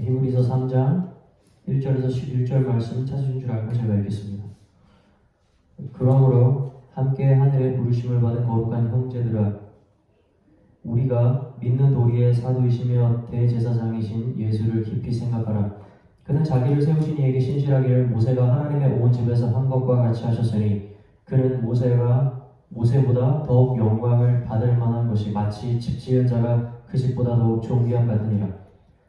히브리서 3장 1절에서 11절 말씀 찾으신 줄 알고 제가 읽겠습니다. 그러므로 함께 하늘의 부르심을 받은 거룩한 형제들아, 우리가 믿는 도리의 사도이시며 대제사장이신 예수를 깊이 생각하라. 그는 자기를 세우신 이에게 신실하기를 모세가 하나님의 온 집에서 한 것과 같이 하셨으니, 그는 모세보다 더욱 영광을 받을 만한 것이 마치 집 지은 자가 그 집보다 더욱 존귀함 같으니라.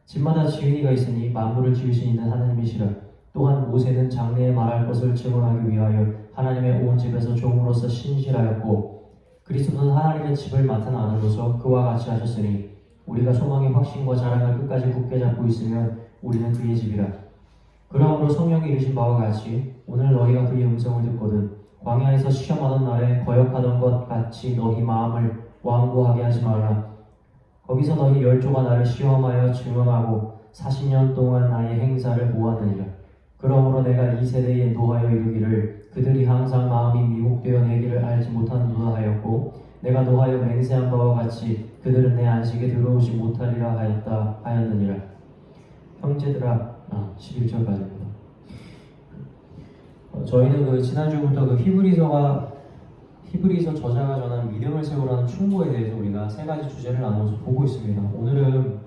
집마다 지은이가 있으니 만물을 지으신 이는 하나님이시라. 또한 모세는 장래에 말할 것을 증언하기 위하여 하나님의 온 집에서 종으로서 신실하였고, 그리스도는 하나님의 집을 맡은 아들로서 그와 같이 하셨으니, 우리가 소망의 확신과 자랑을 끝까지 굳게 잡고 있으면 우리는 그의 집이라. 그러므로 성령이 이르신 바와 같이 오늘 너희가 그의 음성을 듣거든 광야에서 시험하던 날에 거역하던 것 같이 너희 마음을 완고하게 하지 말라. 거기서 너희 열조가 나를 시험하여 증언하고 40년 동안 나의 행사를 보았느니라. 그러므로 내가 이 세대에 노하여 이르기를 그들이 항상 마음이 미혹되어 내 길을 알지 못하는도다 하였고, 내가 노하여 맹세한 바와 같이 그들은 내 안식에 들어오지 못하리라 하였느니라. 형제들아, 11절까지입니다. 저희는 지난주부터 히브리서 저자가 전한 믿음을 세우라는 충고에 대해서 우리가 세 가지 주제를 나눠서 보고 있습니다. 오늘은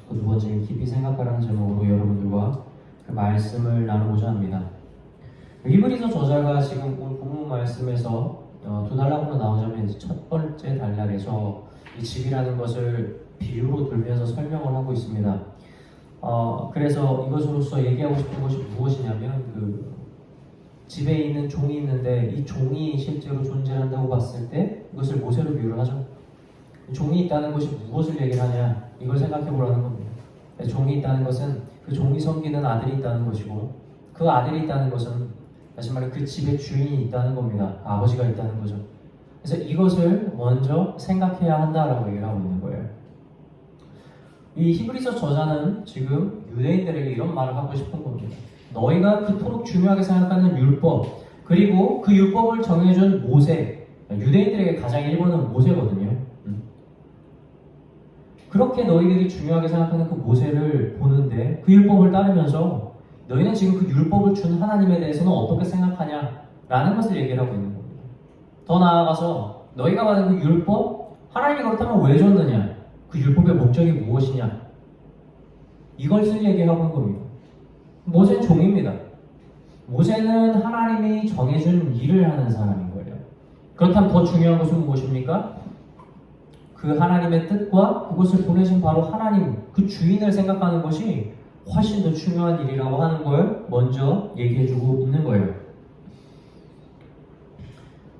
두 번째 깊이 생각하라는 제목으로 여러분들과 그 말씀을 나누고자 합니다. 히브리서 저자가 지금 오늘 본문 말씀에서 두 단락으로 나오자면 첫 번째 단락에서 이 집이라는 것을 비유로 들면서 설명을 하고 있습니다. 그래서 이것으로서 얘기하고 싶은 것이 무엇이냐면 집에 있는 종이 있는데 이 종이 실제로 존재한다고 봤을 때 이것을 모세로 비유를 하죠. 종이 있다는 것이 무엇을 얘기하냐, 이걸 생각해 보라는 겁니다. 종이 있다는 것은 그 종이 섬기는 아들이 있다는 것이고, 그 아들이 있다는 것은 다시 말해 그 집의 주인이 있다는 겁니다. 아버지가 있다는 거죠. 그래서 이것을 먼저 생각해야 한다라고 얘기를 하고 있는 거예요. 이 히브리서 저자는 지금 유대인들에게 이런 말을 하고 싶은 겁니다. 너희가 그토록 중요하게 생각하는 율법, 그리고 그 율법을 정해준 모세, 유대인들에게 가장 1번은 모세거든요. 그렇게 너희들이 중요하게 생각하는 그 모세를 보는데 그 율법을 따르면서 너희는 지금 그 율법을 준 하나님에 대해서는 어떻게 생각하냐라는 것을 얘기를 하고 있는 겁니다. 더 나아가서 너희가 받은 그 율법, 하나님이 그렇다면 왜 줬느냐, 그 율법의 목적이 무엇이냐, 이것을 얘기하고 있는 겁니다. 모세는 종입니다. 모세는 하나님이 정해준 일을 하는 사람인 거예요. 그렇다면 더 중요한 것은 무엇입니까? 그 하나님의 뜻과 그것을 보내신 바로 하나님, 그 주인을 생각하는 것이 훨씬 더 중요한 일이라고 하는 걸 먼저 얘기해주고 있는 거예요.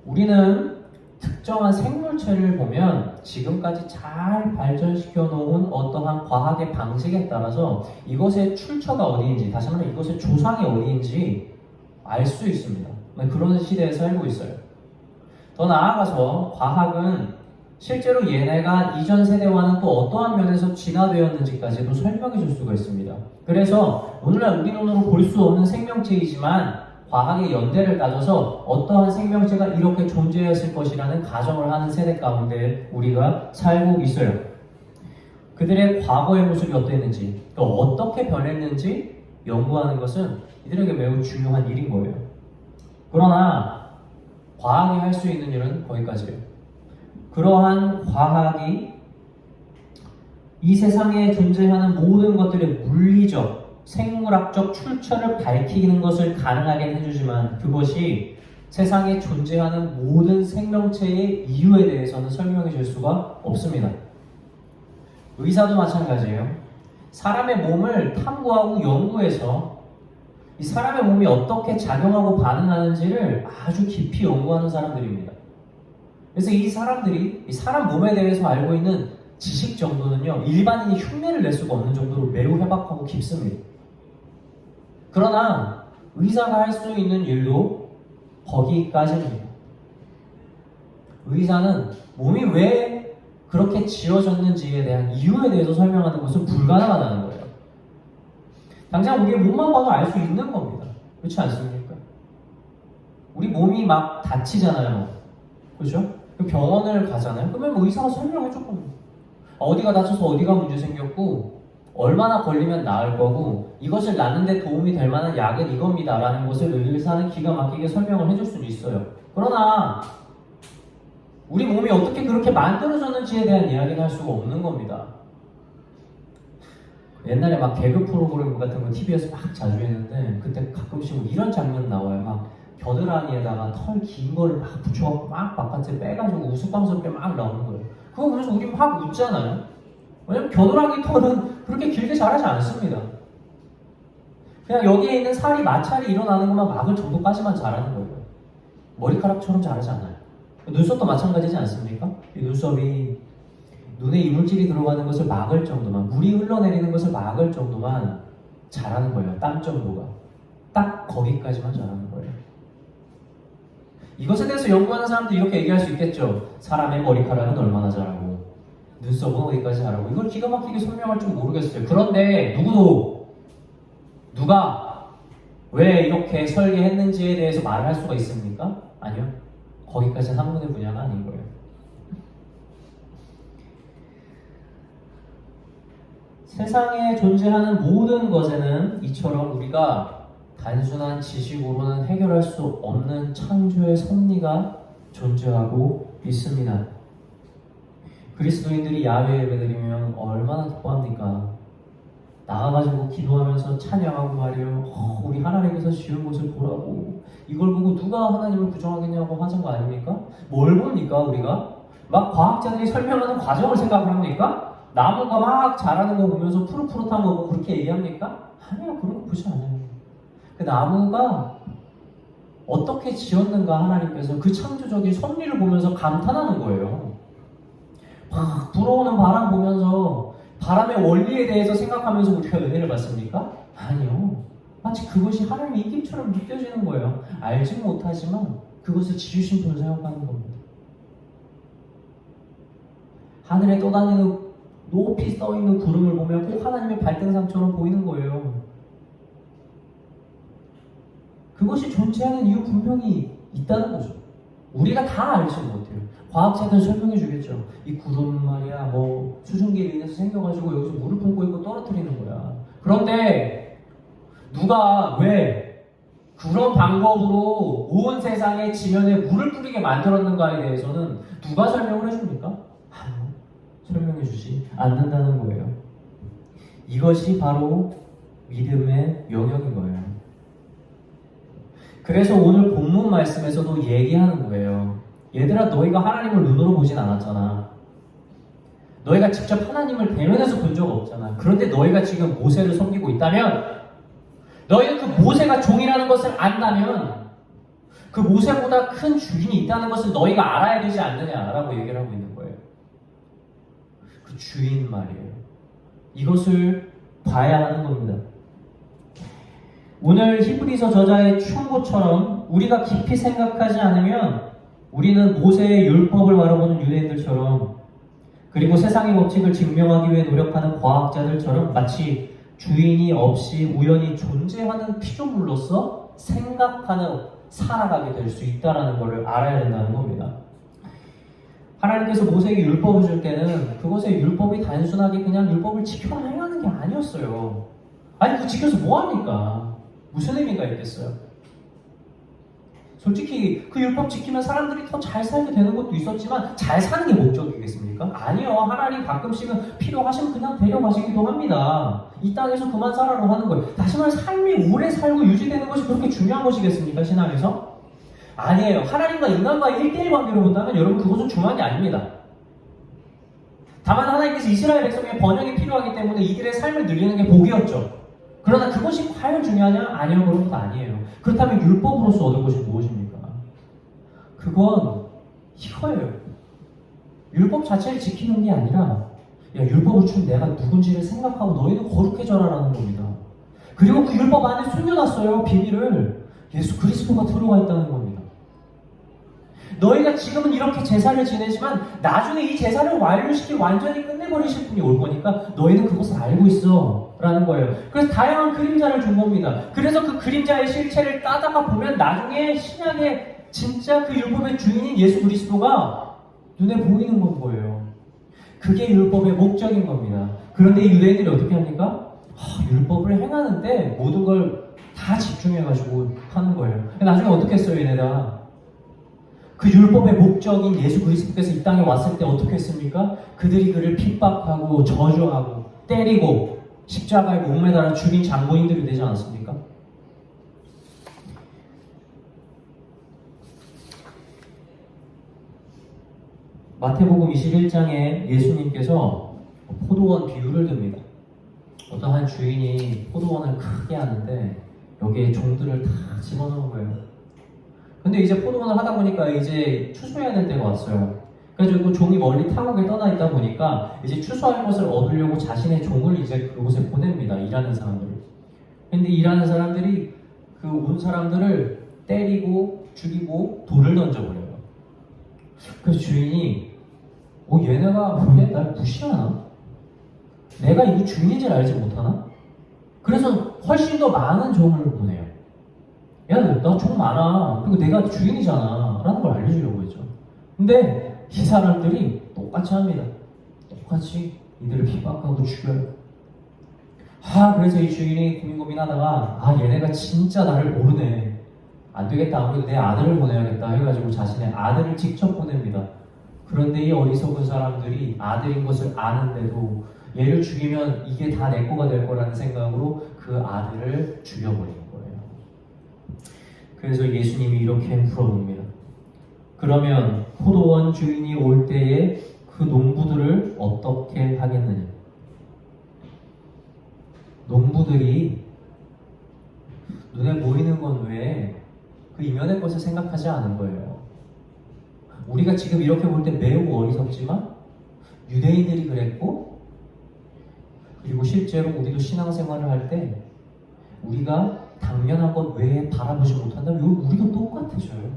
우리는 특정한 생물체를 보면 지금까지 잘 발전시켜 놓은 어떠한 과학의 방식에 따라서 이것의 출처가 어디인지, 다시 말해 이것의 조상이 어디인지 알 수 있습니다. 그런 시대에 살고 있어요. 더 나아가서 과학은 실제로 얘네가 이전 세대와는 또 어떠한 면에서 진화되었는지까지도 설명해 줄 수가 있습니다. 그래서 오늘날 우리 눈으로 볼 수 없는 생명체이지만 과학의 연대를 따져서 어떠한 생명체가 이렇게 존재했을 것이라는 가정을 하는 세대 가운데 우리가 살고 있어요. 그들의 과거의 모습이 어땠는지, 또 어떻게 변했는지 연구하는 것은 이들에게 매우 중요한 일인 거예요. 그러나 과학이 할 수 있는 일은 거기까지예요. 그러한 과학이 이 세상에 존재하는 모든 것들의 물리적, 생물학적 출처를 밝히는 것을 가능하게 해주지만 그것이 세상에 존재하는 모든 생명체의 이유에 대해서는 설명해 줄 수가 없습니다. 의사도 마찬가지예요. 사람의 몸을 탐구하고 연구해서 이 사람의 몸이 어떻게 작용하고 반응하는지를 아주 깊이 연구하는 사람들입니다. 그래서 이 사람들이 이 사람 몸에 대해서 알고 있는 지식 정도는요, 일반인이 흉내를 낼 수가 없는 정도로 매우 해박하고 깊습니다. 그러나 의사가 할 수 있는 일도 거기까지입니다. 의사는 몸이 왜 그렇게 지어졌는지에 대한 이유에 대해서 설명하는 것은 불가능하다는 거예요. 당장 우리의 몸만 봐도 알 수 있는 겁니다. 그렇지 않습니까? 우리 몸이 막 다치잖아요. 그렇죠? 병원을 가잖아요. 그러면 의사가 설명해 줄 겁니다. 어디가 다쳐서 어디가 문제 생겼고 얼마나 걸리면 나을 거고 이것을 낫는데 도움이 될 만한 약은 이겁니다 라는 것을 의사는 기가 막히게 설명을 해줄 수는 있어요. 그러나 우리 몸이 어떻게 그렇게 만들어졌는지에 대한 이야기는 할 수가 없는 겁니다. 옛날에 막 개그 프로그램 같은 거 TV에서 막 자주 했는데 그때 가끔씩 이런 장면 나와요. 막 겨드랑이에다가 털 긴 거를 막 붙여갖고 막 바깥에 빼가지고 우스꽝스럽게 막 나오는 거예요. 그거 보면서 우리 막 웃잖아요. 왜냐면 겨드랑이 털은 그렇게 길게 자라지 않습니다. 그냥 여기에 있는 살이 마찰이 일어나는 것만 막을 정도까지만 자라는 거예요. 머리카락처럼 자라지 않아요. 눈썹도 마찬가지지 않습니까? 이 눈썹이 눈에 이물질이 들어가는 것을 막을 정도만, 물이 흘러내리는 것을 막을 정도만 자라는 거예요. 땀 정도가. 딱 거기까지만 자라는 거예요. 이것에 대해서 연구하는 사람들이 이렇게 얘기할 수 있겠죠. 사람의 머리카락은 얼마나 자라고 눈썹은 어디까지 자라고. 이걸 기가 막히게 설명할 줄 모르겠어요. 그런데 누가 왜 이렇게 설계했는지에 대해서 말을 할 수가 있습니까? 아니요. 거기까지는 학문의 분야가 아닌 거예요. 세상에 존재하는 모든 것에는 이처럼 우리가 단순한 지식으로는 해결할 수 없는 창조의 섭리가 존재하고 있습니다. 그리스도인들이 야외 예배드리면 얼마나 기뻐합니까? 나가가지고 기도하면서 찬양하고 말이에요. 우리 하나님께서 지은 것을 보라고. 이걸 보고 누가 하나님을 부정하겠냐고 하는 거 아닙니까? 뭘 봅니까 우리가? 막 과학자들이 설명하는 과정을 생각을 합니까? 나무가 막 자라는 거 보면서 푸릇푸릇한 거 보고 그렇게 얘기합니까? 아니요, 그런 거 보지 않아요. 그 나무가 어떻게 지었는가 하나님께서 그 창조적인 섭리를 보면서 감탄하는 거예요. 막 불어오는 바람 보면서 바람의 원리에 대해서 생각하면서 우리가 은혜를 받습니까? 아니요. 마치 그것이 하나님의 이김처럼 느껴지는 거예요. 알지 못하지만 그것을 지으신 분 생각하는 겁니다. 하늘에 떠다니는 높이 떠있는 구름을 보면 꼭 하나님의 발등상처럼 보이는 거예요. 그것이 존재하는 이유 분명히 있다는 거죠. 우리가 다 알지 못해요. 과학자들은 설명해 주겠죠. 이 구름은 말이야 뭐 수증기에 인해서 생겨가지고 여기서 물을 품고 있고 떨어뜨리는 거야. 그런데 누가 왜 그런 방법으로 온 세상의 지면에 물을 뿌리게 만들었는가에 대해서는 누가 설명을 해줍니까? 설명해 주지 않는다는 거예요. 이것이 바로 믿음의 영역인 거예요. 그래서 오늘 본문 말씀에서도 얘기하는 거예요. 얘들아, 너희가 하나님을 눈으로 보진 않았잖아. 너희가 직접 하나님을 대면해서 본 적 없잖아. 그런데 너희가 지금 모세를 섬기고 있다면, 너희는 그 모세가 종이라는 것을 안다면 그 모세보다 큰 주인이 있다는 것을 너희가 알아야 되지 않느냐라고 얘기를 하고 있는 거예요. 그 주인 말이에요. 이것을 봐야 하는 겁니다. 오늘 히브리서 저자의 충고처럼 우리가 깊이 생각하지 않으면 우리는 모세의 율법을 바라보는 유대인들처럼, 그리고 세상의 법칙을 증명하기 위해 노력하는 과학자들처럼 마치 주인이 없이 우연히 존재하는 피조물로서 생각하는, 살아가게 될 수 있다는 것을 알아야 된다는 겁니다. 하나님께서 모세에게 율법을 줄 때는 그것의 율법이 단순하게 그냥 율법을 지켜라 행하는 게 아니었어요. 아니, 그거 지켜서 뭐합니까? 무슨 의미가 있겠어요? 솔직히 그 율법 지키면 사람들이 더 잘 살게 되는 것도 있었지만 잘 사는 게 목적이겠습니까? 아니요. 하나님 가끔씩은 필요하시면 그냥 데려가시기도 합니다. 이 땅에서 그만 살아라 하는 거예요. 다시 말해 삶이 오래 살고 유지되는 것이 그렇게 중요한 것이겠습니까? 신앙에서? 아니에요. 하나님과 인간과의 1대1 관계로 본다면 여러분 그것은 중요한 게 아닙니다. 다만 하나님께서 이스라엘 백성의 번영이 필요하기 때문에 이들의 삶을 늘리는 게 복이었죠. 그러나 그것이 과연 중요하냐? 아니요, 그런 것 아니에요. 그렇다면 율법으로서 얻을 것이 무엇입니까? 그건 이거예요. 율법 자체를 지키는 게 아니라, 야, 율법을 준 내가 누군지를 생각하고 너희는 거룩해져라라는 겁니다. 그리고 그 율법 안에 숨겨놨어요. 비밀을. 예수 그리스도가 들어가 있다는 겁니다. 너희가 지금은 이렇게 제사를 지내지만 나중에 이 제사를 완료시키고 완전히 끝내버리실 분이 올 거니까 너희는 그것을 알고 있어 라는 거예요. 그래서 다양한 그림자를 준 겁니다. 그래서 그 그림자의 실체를 따다가 보면 나중에 신약의 진짜 그 율법의 주인인 예수 그리스도가 눈에 보이는 건 거예요. 그게 율법의 목적인 겁니다. 그런데 이 유대인들이 어떻게 합니까? 율법을 행하는데 모든 걸 다 집중해가지고 하는 거예요. 나중에 어떻게 했어요, 얘네가? 그 율법의 목적인 예수 그리스도께서 이 땅에 왔을 때 어떻게 했습니까? 그들이 그를 핍박하고 저주하고 때리고 십자가에 목매달아 죽인 장본인들이 되지 않았습니까? 마태복음 21장에 예수님께서 포도원 비유를 듭니다. 어떠한 주인이 포도원을 크게 하는데 여기에 종들을 다 집어넣은 거예요. 근데 이제 포도원을 하다 보니까 이제 추수해야 될 때가 왔어요. 그래서 그 종이 멀리 타국에 떠나 있다 보니까 이제 추수할 것을 얻으려고 자신의 종을 이제 그곳에 보냅니다. 일하는 사람들을. 근데 일하는 사람들이 그 온 사람들을 때리고 죽이고 돌을 던져버려요. 그래서 주인이 얘네가 왜 날 무시하나? 내가 이거 주인인지를 알지 못하나? 그래서 훨씬 더 많은 종을 보내요. 야, 나 종 많아. 그리고 내가 주인이잖아. 라는 걸 알려주려고 했죠. 근데 이 사람들이 똑같이 합니다. 똑같이 이들을 핍박하고 죽여요. 그래서 이 주인이 고민하다가 얘네가 진짜 나를 모르네. 안 되겠다. 아무래도 내 아들을 보내야겠다 해가지고 자신의 아들을 직접 보냅니다. 그런데 이 어리석은 사람들이 아들인 것을 아는데도 얘를 죽이면 이게 다 내 거가 될 거라는 생각으로 그 아들을 죽여버리는 거예요. 그래서 예수님이 이렇게 물어봅니다. 그러면 포도원 주인이 올 때에 그 농부들을 어떻게 하겠느냐? 농부들이 눈에 보이는 건 왜 그 이면의 것을 생각하지 않은 거예요. 우리가 지금 이렇게 볼 때 매우 어리석지만 유대인들이 그랬고, 그리고 실제로 우리도 신앙생활을 할 때 우리가 당면한 것 외에 바라보지 못한다면 우리도 똑같아져요.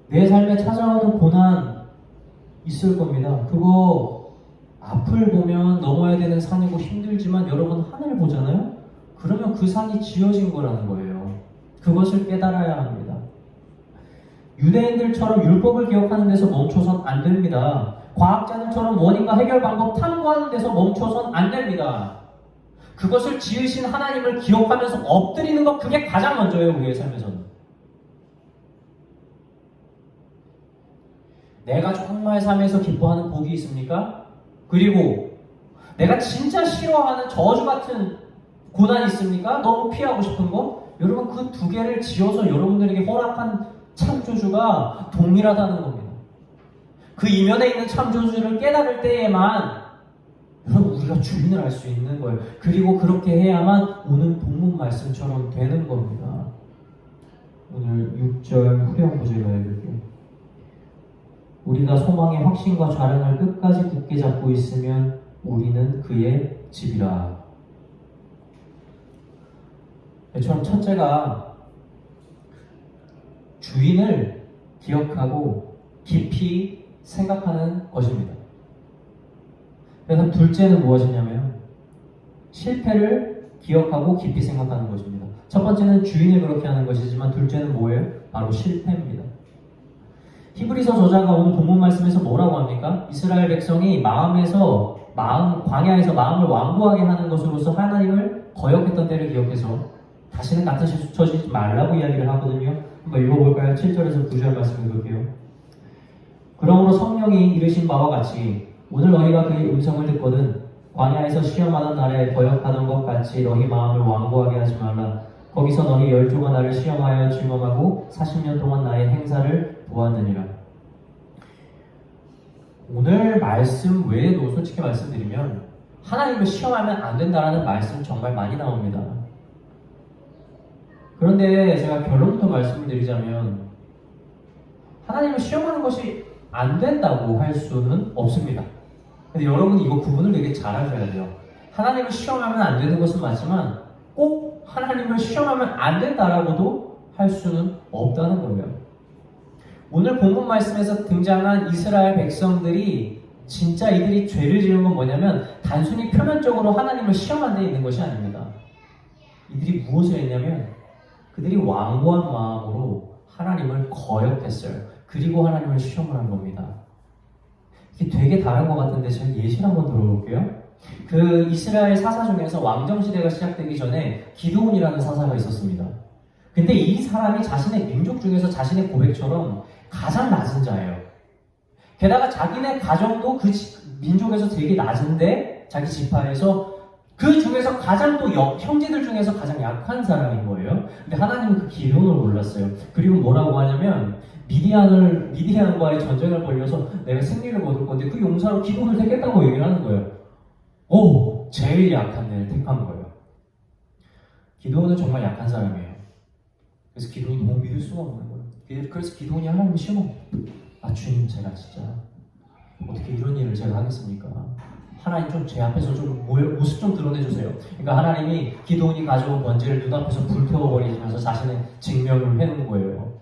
내 삶에 찾아오는 고난 있을 겁니다. 그거 앞을 보면 넘어야 되는 산이고 힘들지만 여러분 하늘 보잖아요? 그러면 그 산이 지어진 거라는 거예요. 그것을 깨달아야 합니다. 유대인들처럼 율법을 기억하는 데서 멈춰선 안 됩니다. 과학자들처럼 원인과 해결 방법 탐구하는 데서 멈춰선 안 됩니다. 그것을 지으신 하나님을 기억하면서 엎드리는 것, 그게 가장 먼저예요, 우리의 삶에서는. 내가 정말 삶에서 기뻐하는 복이 있습니까? 그리고 내가 진짜 싫어하는 저주 같은 고난이 있습니까? 너무 피하고 싶은 거? 여러분, 그 두 개를 지어서 여러분들에게 허락한 창조주가 동일하다는 겁니다. 그 이면에 있는 창조주를 깨달을 때에만 여러분, 우리가 주인을 알 수 있는 거예요. 그리고 그렇게 해야만 오늘 본문 말씀처럼 되는 겁니다. 오늘 6절 후렴 구절 읽을게요. 우리가 소망의 확신과 좌랑을 끝까지 굳게 잡고 있으면 우리는 그의 집이라. 처럼 첫째가 주인을 기억하고 깊이 생각하는 것입니다. 그래서 둘째는 무엇이냐면 실패를 기억하고 깊이 생각하는 것입니다. 첫 번째는 주인을 그렇게 하는 것이지만 둘째는 뭐예요? 바로 실패입니다. 히브리서 저자가 오늘 본문 말씀에서 뭐라고 합니까? 이스라엘 백성이 광야에서 마음을 완고하게 하는 것으로서 하나님을 거역했던 때를 기억해서 다시는 같은 실수 쳐지지 말라고 이야기를 하거든요. 한번 읽어볼까요? 7절에서 9절 말씀 읽을게요. 그러므로 성령이 이르신 바와 같이 오늘 너희가 그의 음성을 듣거든 광야에서 시험하던 날에 거역하던 것 같이 너희 마음을 완고하게 하지 말라. 거기서 너희 열조가 나를 시험하여 증언하고 40년 동안 나의 행사를 보았느니라. 오늘 말씀 외에도 솔직히 말씀드리면 하나님을 시험하면 안 된다라는 말씀 정말 많이 나옵니다. 그런데 제가 결론부터 말씀을 드리자면 하나님을 시험하는 것이 안 된다고 할 수는 없습니다. 근데 여러분이 이거 구분을 되게 잘 하셔야 돼요. 하나님을 시험하면 안 되는 것은 맞지만 꼭 하나님을 시험하면 안 된다라고도 할 수는 없다는 거예요. 오늘 본문 말씀에서 등장한 이스라엘 백성들이 진짜 이들이 죄를 지은 건 뭐냐면 단순히 표면적으로 하나님을 시험한 데 있는 것이 아닙니다. 이들이 무엇을 했냐면 그들이 완고한 마음으로 하나님을 거역했어요. 그리고 하나님을 시험을 한 겁니다. 이게 되게 다른 것 같은데 제가 예시를 한번 들어볼게요. 그 이스라엘 사사 중에서 왕정 시대가 시작되기 전에 기드온이라는 사사가 있었습니다. 근데 이 사람이 자신의 민족 중에서 자신의 고백처럼 가장 낮은 자예요. 게다가 자기네 가정도 그 민족에서 되게 낮은데 자기 지파에서 그 중에서 가장 또 형제들 중에서 가장 약한 사람인 거예요. 근데 하나님은 그 기드온을 몰랐어요. 그리고 뭐라고 하냐면 미디안과의 전쟁을 벌려서 내가 승리를 거둘 건데 그 용사로 기드온을 택했다고 얘기를 하는 거예요. 오, 제일 약한 애를 택한 거예요. 기드온은 정말 약한 사람이에요. 그래서 기드온이 너무 믿을 수가 없는 거예요. 그래서 기드온이 하나님을 시험한 거예요. 아, 주님, 제가 진짜 어떻게 이런 일을 제가 하겠습니까? 하나님 좀 제 앞에서 좀 모습 좀 드러내주세요. 그러니까 하나님이 기드온이 가져온 번제를 눈앞에서 불태워버리면서 자신의 증명을 해놓은 거예요.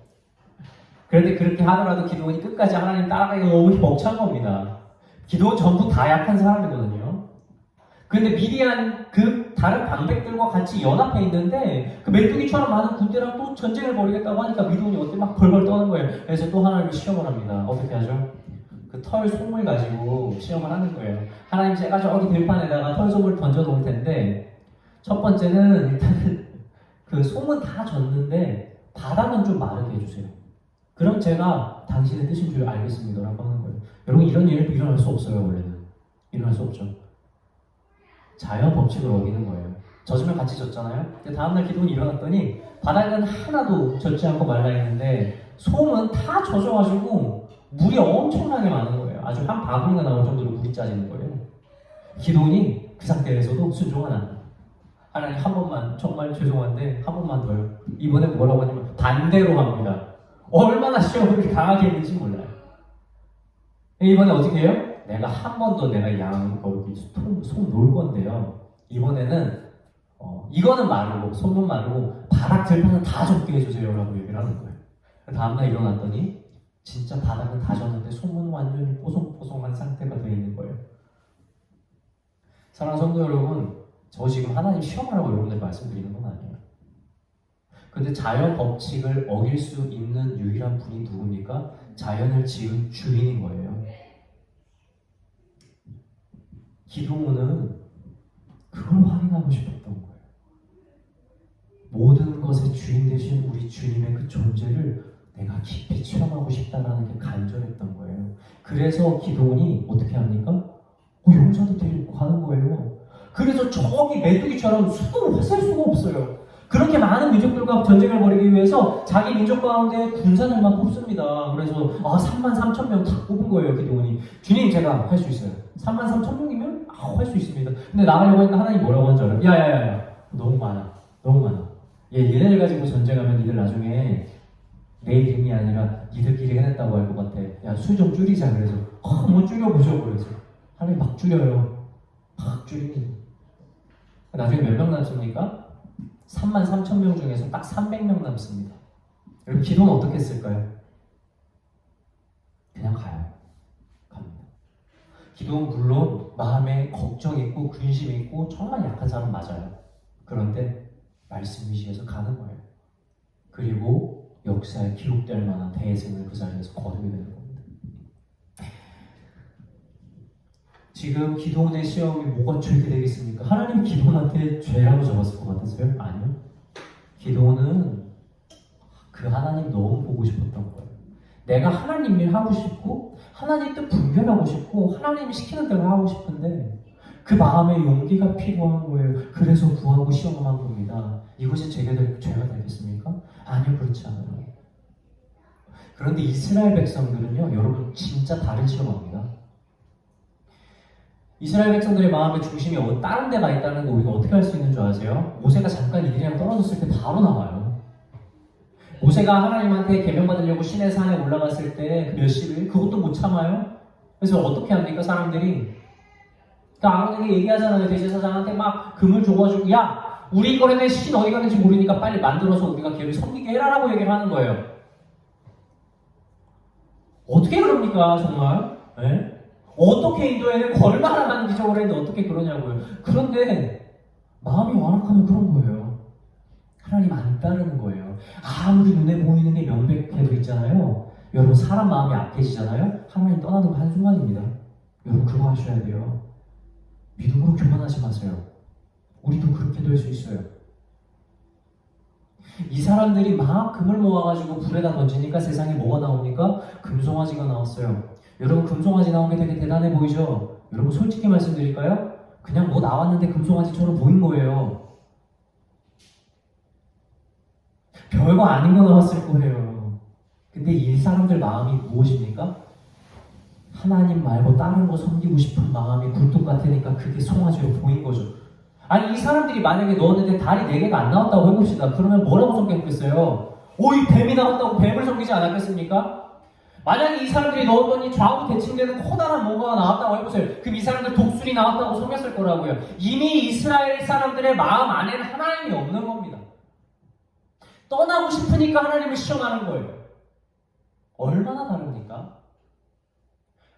그런데 그렇게 하더라도 기드온이 끝까지 하나님 따라가기가 너무 벅찬 겁니다. 기드온 전부 다 약한 사람이거든요. 그런데 미디안 그 다른 방백들과 같이 연합해 있는데 그 메뚜기처럼 많은 군대랑 또 전쟁을 벌이겠다고 하니까 기드온이 어때 막 벌벌 떠는 거예요. 그래서 또 하나님을 시험을 합니다. 어떻게 하죠? 그 털 솜을 가지고 시험을 하는 거예요. 하나님 제가 저기 들판에다가 털 솜을 던져 놓을 텐데 첫 번째는 일단은 그 솜은 다 졌는데 바닥은 좀 마르게 해주세요. 그럼 제가 당신의 뜻인 줄 알겠습니다 라고 하는 거예요. 여러분 이런 일도 일어날 수 없어요. 원래는 일어날 수 없죠. 자연 법칙을 어기는 거예요. 젖으면 같이 젖잖아요. 근데 다음날 기도는 일어났더니 바닥은 하나도 젖지 않고 말라있는데 솜은 다 젖어가지고 물이 엄청나게 많은 거예요. 아주 한 바구니가 나올 정도로 물이 짜지는 거예요. 기도니 그 상태에서도 순종은 안 해요. 하나님 한 번만 정말 죄송한데 한 번만 더요. 이번에 뭐라고 하냐면 반대로 합니다. 얼마나 시험을 그렇게 강하게 했는지 몰라요. 이번에 어떻게 해요? 내가 한 번 더 내가 거기 손 놓을 건데요. 이번에는 이거는 마르고 손은 마르고 바닥 들판은 다 젖게 해주세요 라고 얘기를 하는 거예요. 다음날 일어났더니 진짜 바닥은 다 젖는데 손은 완전히 뽀송뽀송한 상태가 되어 있는 거예요. 사랑하는 성도 여러분, 저 지금 하나님 시험하라고 여러분들 말씀드리는 건 아니에요. 그런데 자연 법칙을 어길 수 있는 유일한 분이 누굽니까? 자연을 지은 주인인 거예요. 기도문은 그걸 확인하고 싶었던 거예요. 모든 것의 주인 되신 우리 주님의 그 존재를 내가 깊이 체험하고 싶다라는 게 간절했던 거예요. 그래서 기도문이 어떻게 합니까? 용사도 데리고 가는 거예요. 그래서 저기 메뚜기처럼 수도 셀 수가 없어요. 그렇게 많은 민족들과 전쟁을 벌이기 위해서 자기 민족 가운데 군사들만 뽑습니다. 그래서 33,000명 다 뽑은 거예요, 기도원이. 주님, 제가 할 수 있어요. 33,000명이면 할 수 있습니다. 근데 나가려고 하니까 하나님 뭐라고 한 줄 알아요? 야야야야, 너무 많아. 얘네들 가지고 전쟁하면 니들 나중에 내 이름이 아니라 니들끼리 해냈다고 할 것 같아. 야, 수 좀 줄이자. 그래서 뭐 줄여보죠. 그래서 하나님 막 줄여요. 막 줄이니. 나중에 몇 명 남습니까? 33,000명 중에서 딱 300명 남습니다. 여러분 기도는 어떻게 했을까요? 그냥 가요. 갑니다. 기도는 물론 마음에 걱정 있고 근심 있고 정말 약한 사람 맞아요. 그런데 말씀 위시에서 가는 거예요. 그리고 역사에 기록될 만한 대승을 그 자리에서 거두게 되는 겁니다. 지금 기도원의 시험이 뭐가 죄게 되겠습니까? 하나님 기도원한테 죄라고 적었을 것 같으세요? 아니요. 기도원은 그 하나님 너무 보고 싶었던 거예요. 내가 하나님 일 하고 싶고 하나님 뜻 분별하고 싶고 하나님이 시키는 대로 하고 싶은데 그 마음에 용기가 필요한 거예요. 그래서 구하고 시험한 겁니다. 이것이 죄가 되겠습니까? 아니요, 그렇지 않아요. 그런데 이스라엘 백성들은요, 여러분 진짜 다른 시험합니다. 이스라엘 백성들의 마음의 중심이 다른 데가 있다는 거 우리가 어떻게 할 수 있는 줄 아세요? 모세가 잠깐 이들이랑 떨어졌을 때 바로 나와요. 모세가 하나님한테 계명받으려고 시내 산에 올라갔을 때 몇 시를 그것도 못 참아요. 그래서 어떻게 합니까 사람들이? 아론에게 얘기하잖아요. 대제사장한테 막 금을 줘가지고 야 우리 이거는 신 어디 갔는지 모르니까 빨리 만들어서 우리가 걔를 섬기게 해라라고 얘기를 하는 거예요. 어떻게 그럽니까 정말? 네? 어떻게 인도에는 걸만한 많은 기적을 했는데 어떻게 그러냐고요. 그런데 마음이 완악하면 그런 거예요. 하나님 안 따르는 거예요. 아무리 눈에 보이는 게 명백해도 있잖아요. 여러분 사람 마음이 악해지잖아요. 하나님 떠나는 거 한순간입니다. 여러분 그거 하셔야 돼요. 믿음으로 교만하지 마세요. 우리도 그렇게 될 수 있어요. 이 사람들이 막 금을 모아가지고 불에다 던지니까 세상에 뭐가 나옵니까? 금송아지가 나왔어요. 여러분 금송아지 나온 게 되게 대단해 보이죠? 여러분 솔직히 말씀드릴까요? 그냥 뭐 나왔는데 금송아지처럼 보인 거예요. 별거 아닌 거 나왔을 거예요. 근데 이 사람들 마음이 무엇입니까? 하나님 말고 다른 거 섬기고 싶은 마음이 굴뚝 같으니까 그게 송아지로 보인 거죠. 아니 이 사람들이 만약에 넣었는데 달이 4개가 안 나왔다고 해봅시다. 그러면 뭐라고 섬겼겠어요? 이 뱀이 나왔다고 뱀을 섬기지 않았겠습니까? 만약에 이 사람들이 넣었더니 좌우 대칭되는 커다란 뭔가가 나왔다고 해보세요. 그럼 이 사람들 독수리 나왔다고 속였을 거라고요. 이미 이스라엘 사람들의 마음 안에는 하나님이 없는 겁니다. 떠나고 싶으니까 하나님을 시험하는 거예요. 얼마나 다릅니까?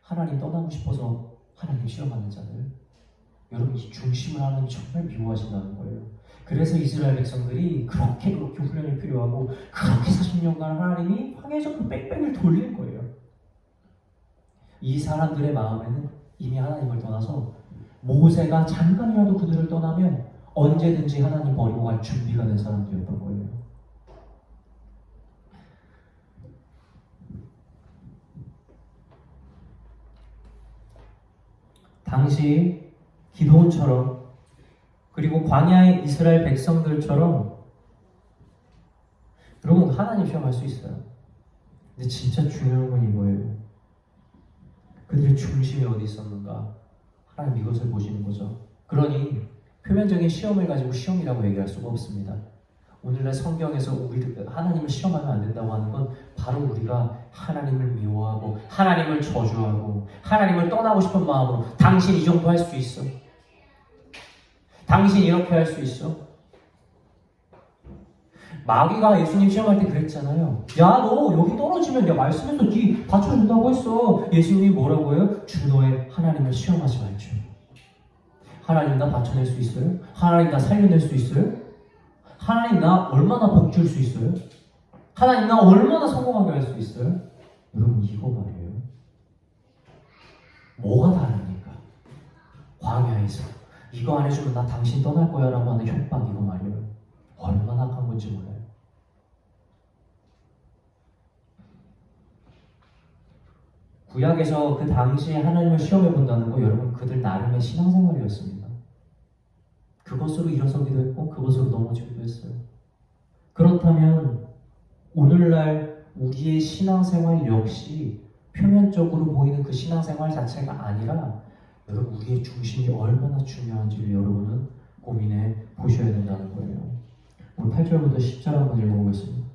하나님 떠나고 싶어서 하나님 시험하는 자들. 여러분 이 중심을 하나님 정말 미워하신다는 거예요. 그래서 이스라엘 백성들이 그렇게 훈련이 필요하고 그렇게 40년간 하나님이 황해에서 빽빽을 돌릴 거예요. 이 사람들의 마음에는 이미 하나님을 떠나서 모세가 잠깐이라도 그들을 떠나면 언제든지 하나님 버리고 갈 준비가 된 사람들이었던 거예요. 당시 기드온처럼 그리고 광야의 이스라엘 백성들처럼 여러분 하나님 시험할 수 있어요. 근데 진짜 중요한 건 이거예요. 그들의 중심이 어디 있었는가? 하나님 이것을 보시는 거죠. 그러니 표면적인 시험을 가지고 시험이라고 얘기할 수가 없습니다. 오늘날 성경에서 우리를 하나님을 시험하면 안 된다고 하는 건 바로 우리가 하나님을 미워하고 하나님을 저주하고 하나님을 떠나고 싶은 마음으로 당신 이 정도 할 수 있어. 당신 이렇게 할 수 있어. 마귀가 예수님 시험할 때 그랬잖아요. 야, 너 여기 떨어지면 내가 말씀에서 네 받쳐준다고 했어. 예수님이 뭐라고 해요? 주 너의 하나님을 시험하지 말죠. 하나님 나 받쳐낼 수 있어요? 하나님 나 살려낼 수 있어요? 하나님 나 얼마나 복 줄 수 있어요? 하나님 나 얼마나 성공하게 할 수 있어요? 여러분 이거 말이에요. 뭐가 다릅니까? 광야에서 이거 안 해주면 나 당신 떠날 거야 라고 하는 협박 이거 말이에요. 얼마나 악한 건지 몰라요. 구약에서 그 당시에 하나님을 시험해 본다는 거 여러분 그들 나름의 신앙생활이었습니다. 그것으로 일어서기도 했고 그것으로 넘어지기도 했어요. 그렇다면 오늘날 우리의 신앙생활 역시 표면적으로 보이는 그 신앙생활 자체가 아니라 여러분 우리의 중심이 얼마나 중요한지를 여러분은 고민해 보셔야 된다는 거예요. 오늘 8절부터 10절 한번 읽어보겠습니다.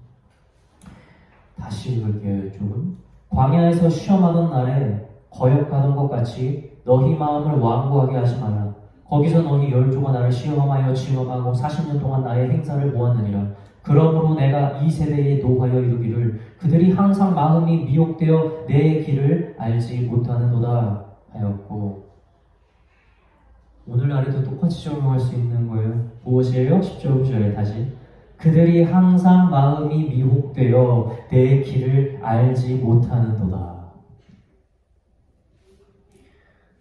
다시 읽을게요. 이쪽은 광야에서 시험하던 날에 거역하던 것 같이 너희 마음을 완고하게 하지 말라. 거기서 너희 열조가 나를 시험하여 징험하고 40년 동안 나의 행사를 보았느니라. 그러므로 내가 이 세대에 노하여 이르기를 그들이 항상 마음이 미혹되어 내 길을 알지 못하는도다 하였고, 오늘날에도 똑같이 적용할 수 있는 거예요. 무엇이에요? 10절 9절에 다시 그들이 항상 마음이 미혹되어 내 길을 알지 못하는도다.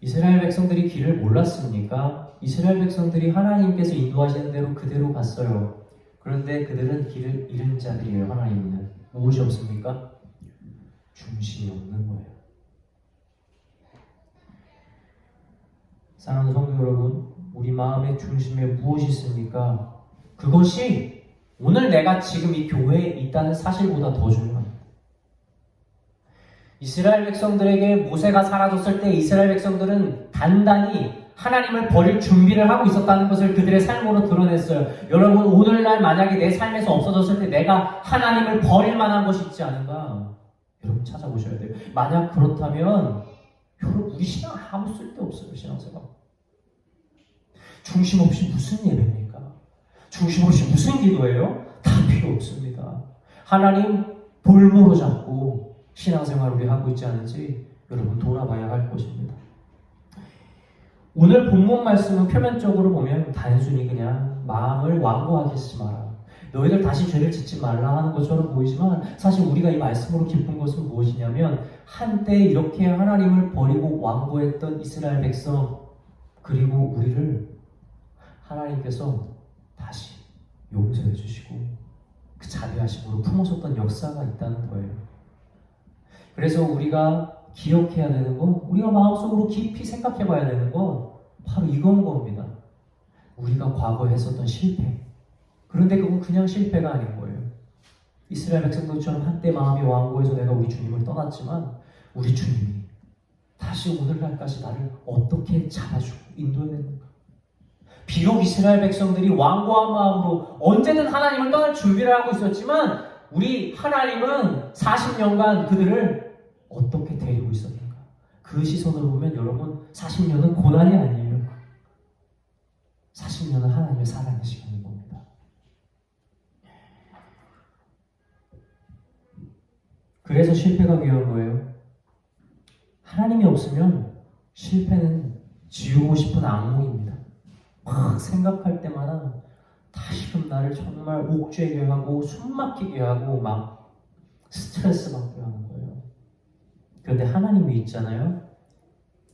이스라엘 백성들이 길을 몰랐습니까? 이스라엘 백성들이 하나님께서 인도하시는 대로 그대로 갔어요. 그런데 그들은 길을 잃은 자들이에요. 하나님은 무엇이 없습니까? 중심이 없는 거예요. 사랑하는 성도 여러분, 우리 마음의 중심에 무엇이 있습니까? 그것이 오늘 내가 지금 이 교회에 있다는 사실보다 더 중요합니다. 이스라엘 백성들에게 모세가 사라졌을 때 이스라엘 백성들은 단단히 하나님을 버릴 준비를 하고 있었다는 것을 그들의 삶으로 드러냈어요. 여러분, 오늘날 만약에 내 삶에서 없어졌을 때 내가 하나님을 버릴 만한 것이 있지 않은가? 여러분 찾아보셔야 돼요. 만약 그렇다면 여러분 우리 신앙 아무 쓸데없어요. 신앙생활 중심 없이 무슨 예배입니까? 중심 없이 무슨 기도예요? 다 필요 없습니다. 하나님 볼모로 잡고 신앙생활 우리 하고 있지 않은지 여러분 돌아봐야 할 것입니다. 오늘 본문 말씀은 표면적으로 보면 단순히 그냥 마음을 완고하게 하지 마라, 너희들 다시 죄를 짓지 말라 하는 것처럼 보이지만 사실 우리가 이 말씀으로 기쁜 것은 무엇이냐면 한때 이렇게 하나님을 버리고 완고했던 이스라엘 백성, 그리고 우리를 하나님께서 다시 용서해 주시고 그 자비하심으로 품어줬던 역사가 있다는 거예요. 그래서 우리가 기억해야 되는 건, 우리가 마음속으로 깊이 생각해 봐야 되는 건 바로 이건 겁니다. 우리가 과거에 했었던 실패. 그런데 그건 그냥 실패가 아닌 거예요. 이스라엘 백성들처럼 한때 마음이 완고해서 내가 우리 주님을 떠났지만 우리 주님이 다시 오늘날까지 나를 어떻게 잡아주고 인도해야 되는가. 비록 이스라엘 백성들이 완고한 마음으로 언제든 하나님을 떠날 준비를 하고 있었지만 우리 하나님은 40년간 그들을 어떻게 데리고 있었는가. 그 시선으로 보면 여러분 40년은 고난이 아니에요. 40년은 하나님의 사랑의 시간인 겁니다. 그래서 실패가 위험한 거예요. 하나님이 없으면 실패는 지우고 싶은 악몽입니다. 막 생각할 때마다 다시금 나를 정말 옥죄게 하고 숨막히게 하고 막 스트레스 받게 하는 거예요. 그런데 하나님이 있잖아요.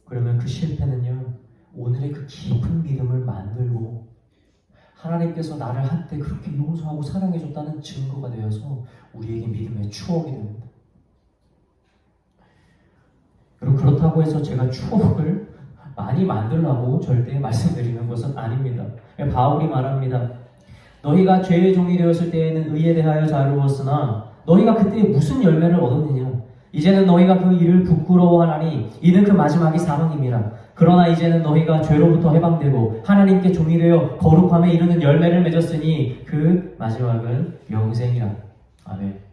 그러면 그 실패는요, 오늘의 그 깊은 믿음을 만들고 하나님께서 나를 한때 그렇게 용서하고 사랑해줬다는 증거가 되어서 우리에게 믿음의 추억이 됩니다. 그리고 그렇다고 해서 제가 추억을 많이 만들라고 절대 말씀드리는 것은 아닙니다. 바울이 말합니다. 너희가 죄의 종이 되었을 때에는 의에 대하여 자유로웠으나 너희가 그때 무슨 열매를 얻었느냐. 이제는 너희가 그 일을 부끄러워하나니 이는 그 마지막이 사망임이라. 그러나 이제는 너희가 죄로부터 해방되고 하나님께 종이 되어 거룩함에 이르는 열매를 맺었으니 그 마지막은 영생이라. 아멘.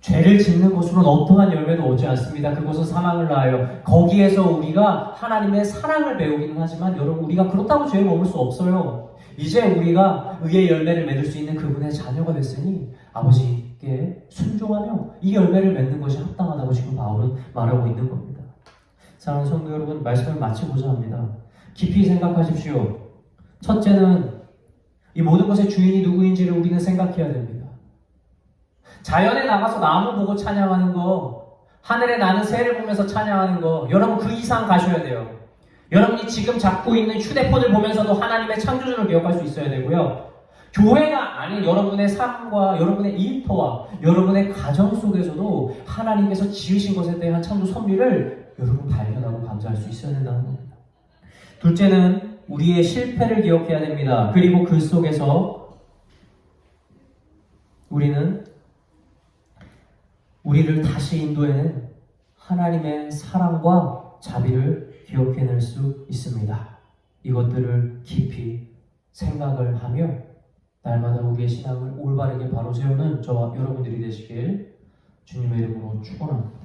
죄를 짓는 것으로는 어떠한 열매도 오지 않습니다. 그것은 사망을 낳아요. 거기에서 우리가 하나님의 사랑을 배우기는 하지만 여러분, 우리가 그렇다고 죄에 머물 수 없어요. 이제 우리가 의의 열매를 맺을 수 있는 그분의 자녀가 됐으니 아버지께 순종하며 이 열매를 맺는 것이 합당하다고 지금 바울은 말하고 있는 겁니다. 사랑하는 성도 여러분, 말씀을 마치고자 합니다. 깊이 생각하십시오. 첫째는 이 모든 것의 주인이 누구인지를 우리는 생각해야 됩니다. 자연에 나가서 나무 보고 찬양하는 거, 하늘에 나는 새를 보면서 찬양하는 거, 여러분 그 이상 가셔야 돼요. 여러분이 지금 잡고 있는 휴대폰을 보면서도 하나님의 창조주를 기억할 수 있어야 되고요. 교회가 아닌 여러분의 삶과 여러분의 일터와 여러분의 가정 속에서도 하나님께서 지으신 것에 대한 창조 섭리를 여러분 발견하고 감사할 수 있어야 된다는 겁니다. 둘째는 우리의 실패를 기억해야 됩니다. 그리고 그 속에서 우리를 다시 인도해낸 하나님의 사랑과 자비를 기억해낼 수 있습니다. 이것들을 깊이 생각을 하며 날마다 우리의 신앙을 올바르게 바로 세우는 저와 여러분들이 되시길 주님의 이름으로 축원합니다.